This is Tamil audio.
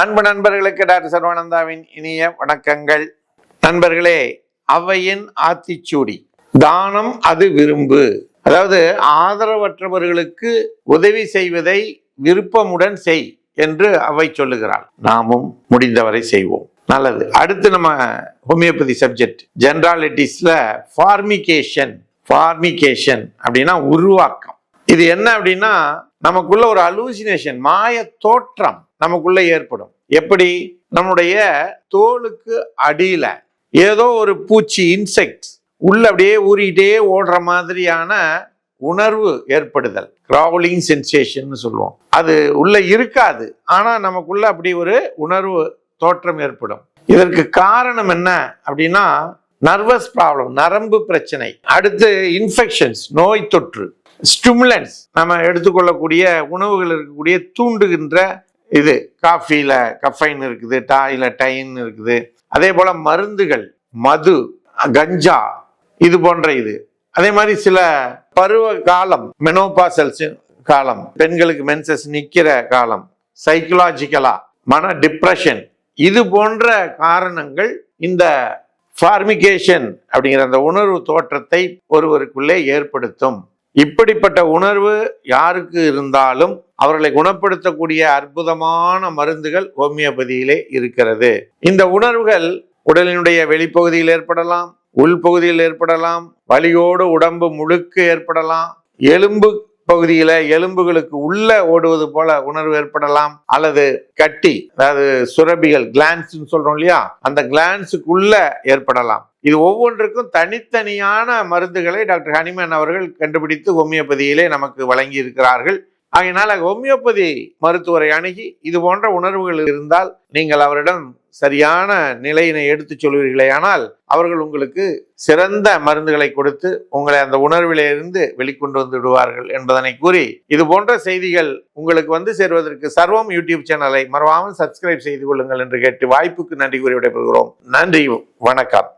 அன்பு நண்பர்களுக்கு டாக்டர் சர்வானந்தாவின் இனிய வணக்கங்கள். நண்பர்களே, அவையின் ஆத்திச்சூடி தானம் அது விரும்பு. அதாவது ஆதரவற்றவர்களுக்கு உதவி செய்வதை விருப்பமுடன் செய் என்று அவை சொல்லுகிறாள். நாமும் முடிந்தவரை செய்வோம். நல்லது. அடுத்து நம்ம ஹோமியோபதி சப்ஜெக்ட் ஜெனராலிட்டிஸ்ல ஃபார்மிகேஷன் அப்படின்னா உருவாக்கம். இது என்ன அப்படின்னா, நமக்குள்ள ஒரு அலூசினேஷன், மாய தோற்றம் நமக்குள்ள ஏற்படும். எப்படி? நம்முடைய தோலுக்கு அடியில ஏதோ ஒரு பூச்சி, இன்செக்ட்ஸ் உள்ள அப்படியே ஊறிட்டே ஓடுற மாதிரியான உணர்வு ஏற்படுதல், கிராவலிங் சென்சேஷன் சொல்லுவோம். அது உள்ள இருக்காது, ஆனா நமக்குள்ள அப்படி ஒரு உணர்வு தோற்றம் ஏற்படும். இதற்கு காரணம் என்ன அப்படின்னா, நர்வஸ் ப்ராப்ளம், நரம்பு பிரச்சனை. அடுத்து இன்ஃபெக்ஷன்ஸ், நோய் தொற்று. ஸ்டிமுலன்ஸ், நம்ம எடுத்துக்கொள்ளக்கூடிய உணவுகள் இருக்கக்கூடிய தூண்டுகின்ற இது, காஃபில கஃபைன் இருக்குது, டாயில டைன் இருக்குது. அதே போல மருந்துகள், மது, கஞ்சா, இது போன்ற இது. அதே மாதிரி சில பருவ காலம், மெனோபாசல்ஸ் காலம், பெண்களுக்கு மென்சஸ் நிக்கிற காலம், சைக்கலாஜிக்கலா மன டிப்ரெஷன், இது போன்ற காரணங்கள் இந்த ஃபார்மிகேஷன் அப்படிங்கிற அந்த உணர்வு தோற்றத்தை ஒருவருக்குள்ளே ஏற்படுத்தும். இப்படிப்பட்ட உணர்வு யாருக்கு இருந்தாலும் அவர்களை குணப்படுத்தக்கூடிய அற்புதமான மருந்துகள் ஹோமியோபதியிலே இருக்கிறது. இந்த உணர்வுகள் உடலினுடைய வெளிப்பகுதியில் ஏற்படலாம், உள்பகுதியில் ஏற்படலாம், வலியோடு உடம்பு முழுக்க ஏற்படலாம், எலும்பு பகுதியில எலும்புகளுக்கு உள்ள ஓடுவது போல உணர்வு ஏற்படலாம், அல்லது கட்டி, அதாவது சுரபிகள், கிளான்ஸ் சொல்றோம் இல்லையா, அந்த கிளான்ஸுக்குள்ள ஏற்படலாம். இது ஒவ்வொன்றுக்கும் தனித்தனியான மருந்துகளை டாக்டர் ஹனிமேன் அவர்கள் கண்டுபிடித்து ஹோமியோபதியிலே நமக்கு வழங்கி இருக்கிறார்கள். ஆகையினால ஹோமியோபதி மருத்துவரை அணுகி இது போன்ற உணர்வுகள் இருந்தால் நீங்கள் அவரிடம் சரியான நிலையினை எடுத்து சொல்வீர்களே ஆனால் அவர்கள் உங்களுக்கு சிறந்த மருந்துகளை கொடுத்து உங்களை அந்த உணர்விலிருந்து வெளிக்கொண்டு வந்து விடுவார்கள் என்பதனை கூறி, இது போன்ற செய்திகள் உங்களுக்கு வந்து சேர்வதற்கு சர்வம் யூடியூப் சேனலை மறவாமல் சப்ஸ்கிரைப் செய்து கொள்ளுங்கள் என்று கேட்டு வாய்ப்புக்கு நன்றி கூறி விடைபெறுகிறோம். நன்றி, வணக்கம்.